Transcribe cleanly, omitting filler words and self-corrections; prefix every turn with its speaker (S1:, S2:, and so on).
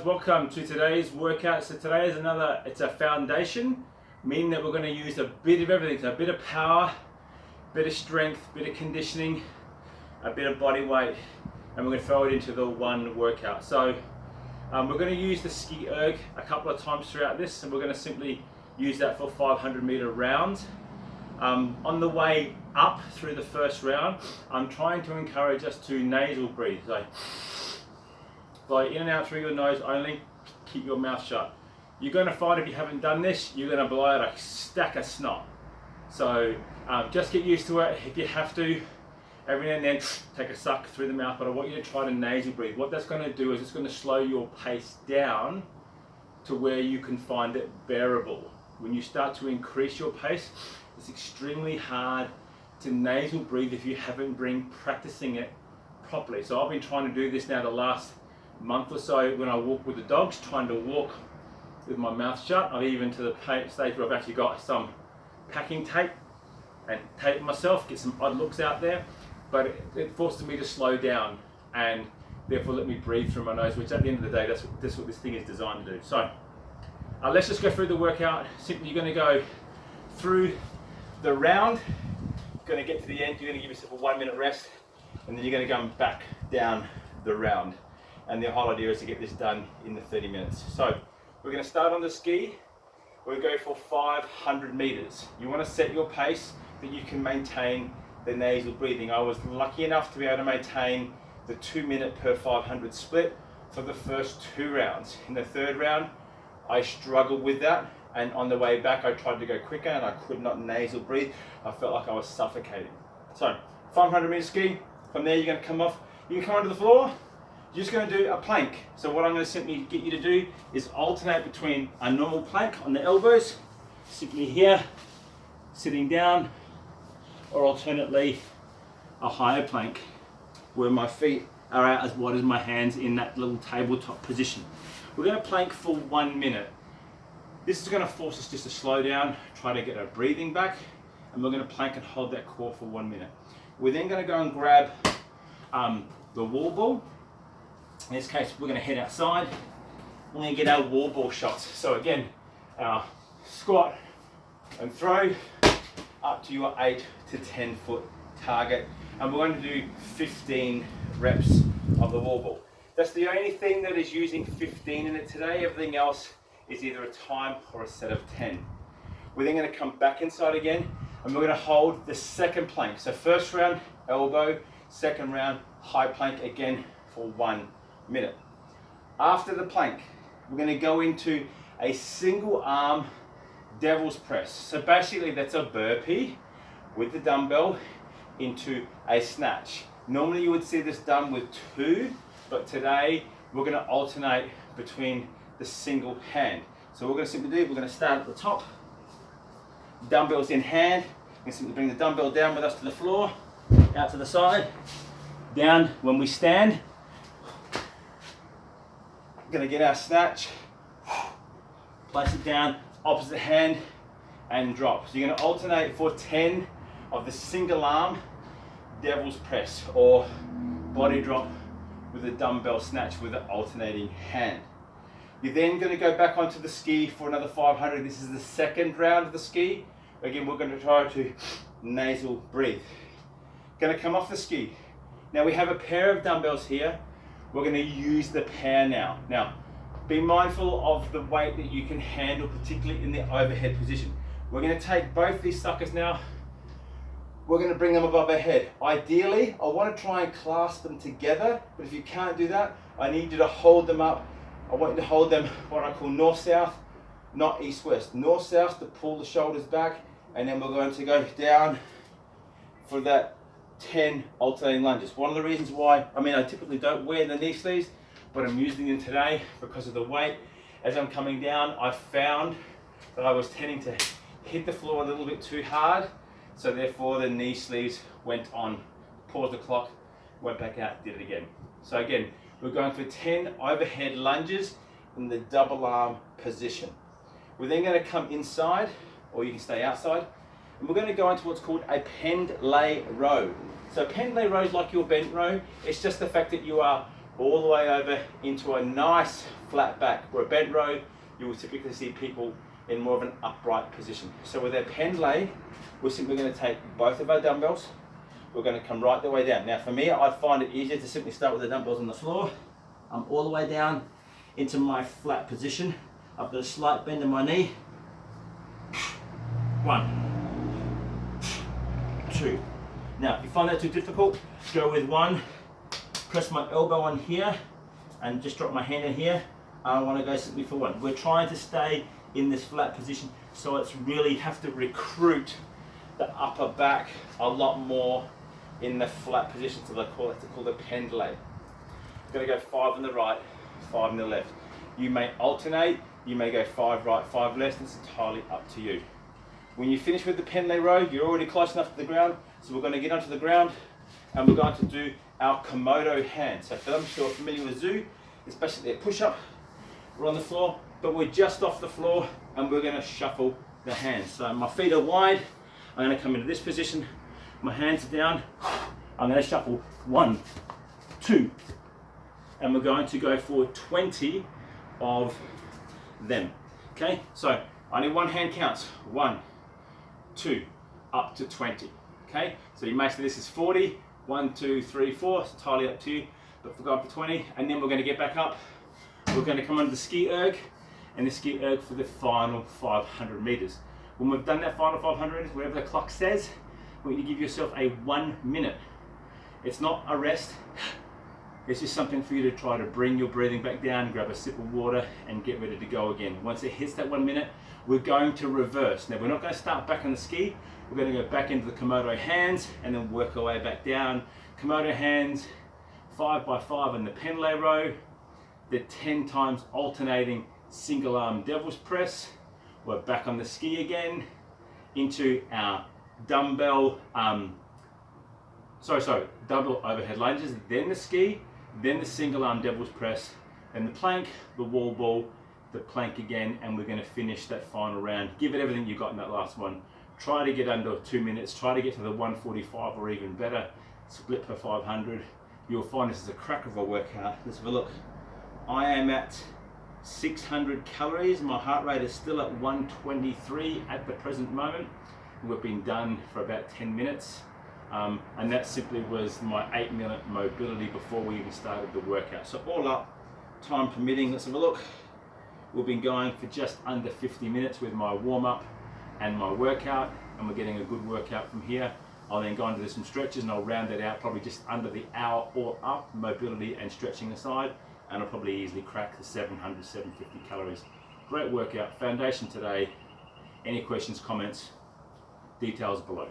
S1: Welcome to today's workout. So today is it's a foundation, meaning that we're going to use a bit of everything. So a bit of power, a bit of strength, a bit of conditioning, a bit of body weight, and we're going to throw it into the one workout. So we're going to use the Ski-erg a couple of times throughout this, and we're going to simply use that for 500-meter rounds. On the way up through the first round, I'm trying to encourage us to nasal breathe. So blow in and out through your nose only, keep your mouth shut. You're going to find if you haven't done this, you're going to blow out a stack of snot. So just get used to it. If you have to, every now and then take a suck through the mouth, but I want you to try to nasal breathe. What that's going to do is it's going to slow your pace down to where you can find it bearable. When you start to increase your pace, it's extremely hard to nasal breathe if you haven't been practicing it properly. So I've been trying to do this now the last month or so when I walk with the dogs, trying to walk with my mouth shut. I've even to the stage where I've actually got some packing tape and tape myself, get some odd looks out there, but it forces me to slow down and therefore let me breathe through my nose, which at the end of the day, that's what this thing is designed to do. So let's just go through the workout. Simply, you're going to go through the round, you're going to get to the end, you're going to give yourself a 1 minute rest, and then you're going to come back down the round. And the whole idea is to get this done in the 30 minutes. So we're going to start on the ski. We'll go for 500 meters. You want to set your pace that you can maintain the nasal breathing. I was lucky enough to be able to maintain the 2 minute per 500 split for the first 2 rounds. In the third round, I struggled with that. And on the way back, I tried to go quicker and I could not nasal breathe. I felt like I was suffocating. So 500 meter ski. From there, you're going to come off. You can come onto the floor. You're just going to do a plank. So what I'm going to simply get you to do is alternate between a normal plank on the elbows, simply here, sitting down, or alternately a higher plank where my feet are out as wide as my hands in that little tabletop position. We're going to plank for 1 minute. This is going to force us just to slow down, try to get our breathing back, and we're going to plank and hold that core for 1 minute. We're then going to go and grab the wall ball. In this case, we're going to head outside. We're going to get our wall ball shots. So again, our squat and throw up to your 8 to 10 foot target. And we're going to do 15 reps of the wall ball. That's the only thing that is using 15 in it today. Everything else is either a time or a set of 10. We're then going to come back inside again, and we're going to hold the second plank. So first round, elbow, second round, high plank again for 1 minute. After the plank, we're going to go into a single arm devil's press. So basically that's a burpee with the dumbbell into a snatch. Normally you would see this done with 2, but today we're going to alternate between the single hand. So what we're going to simply do, we're going to start at the top, dumbbells in hand. We're going to simply bring the dumbbell down with us to the floor, out to the side, down when we stand. Going to get our snatch, place it down, opposite hand, and drop. So you're going to alternate for 10 of the single arm devil's press or body drop with a dumbbell snatch with an alternating hand. You're then going to go back onto the ski for another 500. This is the second round of the ski. Again, we're going to try to nasal breathe. Going to come off the ski. Now we have a pair of dumbbells here. We're going to use the pair now. Now, be mindful of the weight that you can handle, particularly in the overhead position. We're going to take both these suckers now. We're going to bring them above our head. Ideally, I want to try and clasp them together, but if you can't do that, I need you to hold them up. I want you to hold them what I call north-south, not east-west. North-south to pull the shoulders back, and then we're going to go down for that 10 alternating lunges. One of the reasons why, I typically don't wear the knee sleeves, but I'm using them today because of the weight. As I'm coming down, I found that I was tending to hit the floor a little bit too hard, so therefore the knee sleeves went on. Pause the clock, went back out, did it again. So again, we're going for 10 overhead lunges in the double arm position. We're then going to come inside, or you can stay outside, and we're going to go into what's called a Pendlay row. So Pendlay row is like your bent row. It's just the fact that you are all the way over into a nice flat back. For a bent row, you will typically see people in more of an upright position. So with our Pendlay, we're simply going to take both of our dumbbells. We're going to come right the way down. Now for me, I find it easier to simply start with the dumbbells on the floor. I'm all the way down into my flat position. I've got a slight bend in my knee. 1, 2. Now, if you find that too difficult, go with 1. Press my elbow on here and just drop my hand in here. I want to go simply for 1. We're trying to stay in this flat position, so it's really have to recruit the upper back a lot more in the flat position. So they call it the Pendlay. Going to go 5 on the right, 5 on the left. You may alternate, you may go 5 right, 5 left. It's entirely up to you. When you finish with the Pendlay row, you're already close enough to the ground, so we're going to get onto the ground and we're going to do our Komodo hand. So for those who are familiar with zoo, it's basically a push-up. We're on the floor, but we're just off the floor and we're going to shuffle the hands. So my feet are wide, I'm going to come into this position, my hands are down, I'm going to shuffle 1, 2, and we're going to go for 20 of them. Okay, so only one hand counts. 1, 2, up to 20. Okay, so you may say this is 40. 1, 2, 3, 4. It's entirely up to you. But we'll go up to 20, and then we're going to get back up. We're going to come under the Ski-erg, and the Ski-erg for the final 500 meters. When we've done that final 500, whatever the clock says, we need to give yourself a 1 minute. It's not a rest. It's just something for you to try to bring your breathing back down, grab a sip of water and get ready to go again. Once it hits that 1 minute, we're going to reverse. Now we're not going to start back on the ski, we're going to go back into the Komodo hands and then work our way back down. Komodo hands, 5 by 5 in the Pendlay row, the 10 times alternating single arm devil's press. We're back on the ski again, into our dumbbell, dumbbell overhead lunges, then the ski, then the single arm devil's press, then the plank, the wall ball, the plank again, and we're going to finish that final round. Give it everything you got in that last one. Try to get under 2 minutes, try to get to the 1:45 or even better, split per 500. You'll find this is a crack of a workout. Let's have a look. I am at 600 calories, my heart rate is still at 123 at the present moment. We've been done for about 10 minutes. And that simply was my 8-minute mobility before we even started the workout. So all up, time permitting, let's have a look. We've been going for just under 50 minutes with my warm-up and my workout, and we're getting a good workout from here. I'll then go on to do some stretches and I'll round it out probably just under the hour or up, mobility and stretching aside, and I'll probably easily crack the 700, 750 calories. Great workout, foundation today. Any questions, comments, details below.